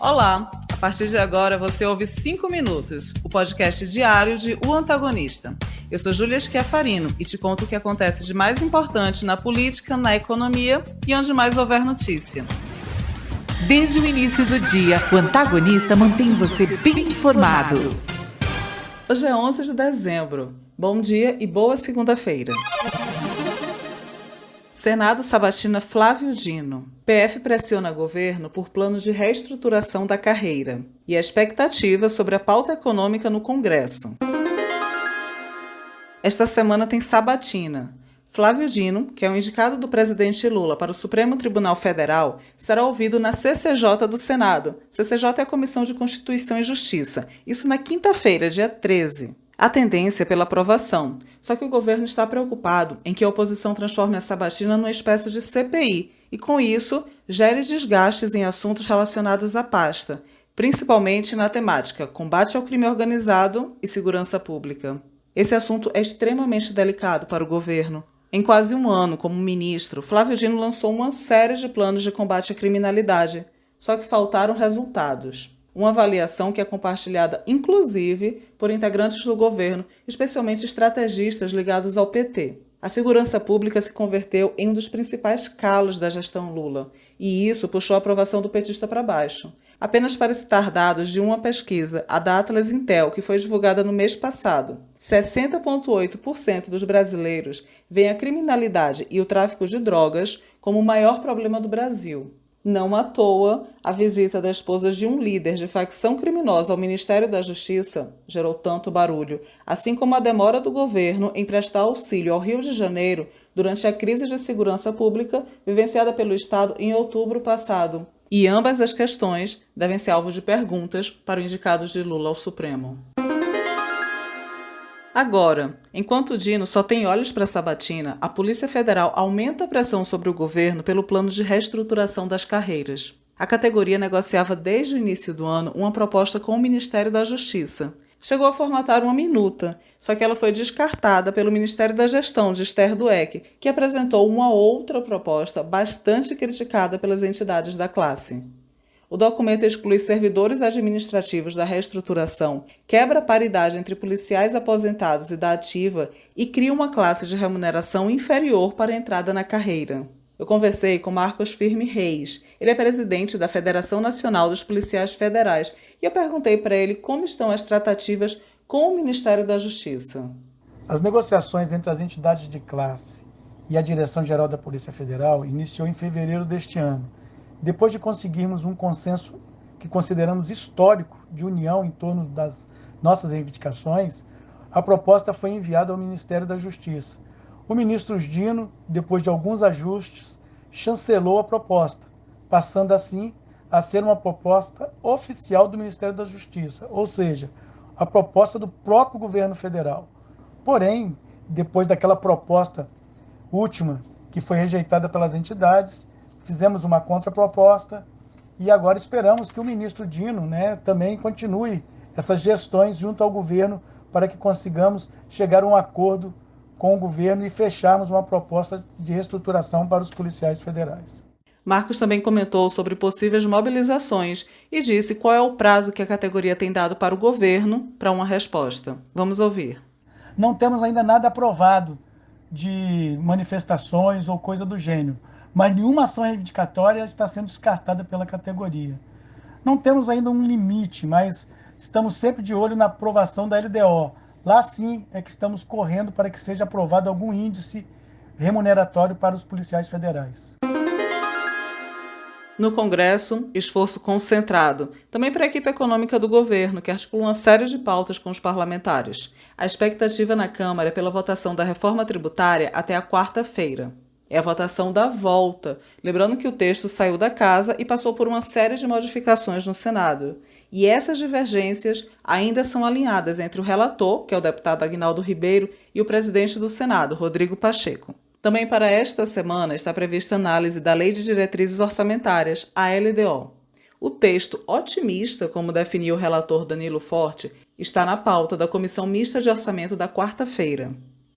Olá! A partir de agora você ouve 5 Minutos, o podcast diário de O Antagonista. Eu sou Júlia Schiafarino e te conto o que acontece de mais importante na política, na economia e onde mais houver notícia. Desde o início do dia, o Antagonista mantém você bem informado. Hoje é 11 de dezembro. Bom dia e boa segunda-feira. Senado sabatina Flávio Dino. PF pressiona governo por plano de reestruturação da carreira. E a expectativa sobre a pauta econômica no Congresso. Esta semana tem sabatina. Flávio Dino, que é um indicado do presidente Lula para o Supremo Tribunal Federal, será ouvido na CCJ do Senado. CCJ é a Comissão de Constituição e Justiça. Isso na quinta-feira, dia 13. A tendência é pela aprovação, só que o governo está preocupado em que a oposição transforme a sabatina numa espécie de CPI e, com isso, gere desgastes em assuntos relacionados à pasta, principalmente na temática combate ao crime organizado e segurança pública. Esse assunto é extremamente delicado para o governo. Em quase um ano como ministro, Flávio Dino lançou uma série de planos de combate à criminalidade, só que faltaram resultados. Uma avaliação que é compartilhada, inclusive, por integrantes do governo, especialmente estrategistas ligados ao PT. A segurança pública se converteu em um dos principais calos da gestão Lula, e isso puxou a aprovação do petista para baixo. Apenas para citar dados de uma pesquisa, a da Atlas Intel, que foi divulgada no mês passado, 60,8% dos brasileiros veem a criminalidade e o tráfico de drogas como o maior problema do Brasil. Não à toa, a visita da esposa de um líder de facção criminosa ao Ministério da Justiça gerou tanto barulho, assim como a demora do governo em prestar auxílio ao Rio de Janeiro durante a crise de segurança pública vivenciada pelo Estado em outubro passado. E ambas as questões devem ser alvo de perguntas para o indicado de Lula ao Supremo. Agora, enquanto Dino só tem olhos para a sabatina, a Polícia Federal aumenta a pressão sobre o governo pelo plano de reestruturação das carreiras. A categoria negociava desde o início do ano uma proposta com o Ministério da Justiça. Chegou a formatar uma minuta, só que ela foi descartada pelo Ministério da Gestão de Esther Dweck, que apresentou uma outra proposta bastante criticada pelas entidades da classe. O documento exclui servidores administrativos da reestruturação, quebra a paridade entre policiais aposentados e da ativa e cria uma classe de remuneração inferior para a entrada na carreira. Eu conversei com Marcos Firme Reis. Ele é presidente da Federação Nacional dos Policiais Federais e eu perguntei para ele como estão as tratativas com o Ministério da Justiça. As negociações entre as entidades de classe e a Direção-Geral da Polícia Federal iniciou em fevereiro deste ano, depois de conseguirmos um consenso que consideramos histórico de união em torno das nossas reivindicações. A proposta foi enviada ao Ministério da Justiça. O ministro Dino, depois de alguns ajustes, chancelou a proposta, passando assim a ser uma proposta oficial do Ministério da Justiça, ou seja, a proposta do próprio governo federal. Porém, depois daquela proposta última, que foi rejeitada pelas entidades, fizemos uma contraproposta e agora esperamos que o ministro Dino, também continue essas gestões junto ao governo para que consigamos chegar a um acordo com o governo e fecharmos uma proposta de reestruturação para os policiais federais. Marcos também comentou sobre possíveis mobilizações e disse qual é o prazo que a categoria tem dado para o governo para uma resposta. Vamos ouvir. Não temos ainda nada aprovado de manifestações ou coisa do gênero, mas nenhuma ação reivindicatória está sendo descartada pela categoria. Não temos ainda um limite, mas estamos sempre de olho na aprovação da LDO. Lá sim é que estamos correndo para que seja aprovado algum índice remuneratório para os policiais federais. No Congresso, esforço concentrado, também para a equipe econômica do governo, que articula uma série de pautas com os parlamentares. A expectativa na Câmara é pela votação da reforma tributária até a quarta-feira. É a votação da volta, lembrando que o texto saiu da Casa e passou por uma série de modificações no Senado. E essas divergências ainda são alinhadas entre o relator, que é o deputado Aguinaldo Ribeiro, e o presidente do Senado, Rodrigo Pacheco. Também para esta semana está prevista análise da Lei de Diretrizes Orçamentárias, a LDO. O texto otimista, como definiu o relator Danilo Forte, está na pauta da Comissão Mista de Orçamento da quarta-feira.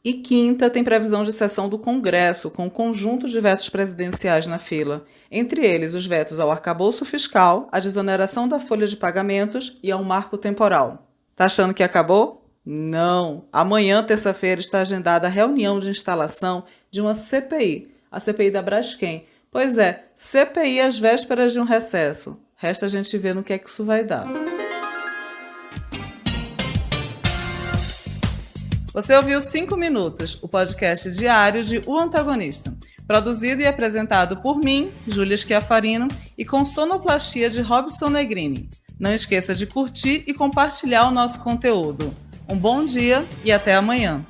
E quinta tem previsão de sessão do Congresso, com um conjunto de vetos presidenciais na fila. Entre eles, os vetos ao arcabouço fiscal, à desoneração da folha de pagamentos e ao marco temporal. Tá achando que acabou? Não! Amanhã, terça-feira, está agendada a reunião de instalação de uma CPI, a CPI da Braskem. Pois é, CPI às vésperas de um recesso. Resta a gente ver no que é que isso vai dar. Você ouviu 5 Minutos, o podcast diário de O Antagonista, produzido e apresentado por mim, Júlia Schiafarino, e com sonoplastia de Robson Negrini. Não esqueça de curtir e compartilhar o nosso conteúdo. Um bom dia e até amanhã.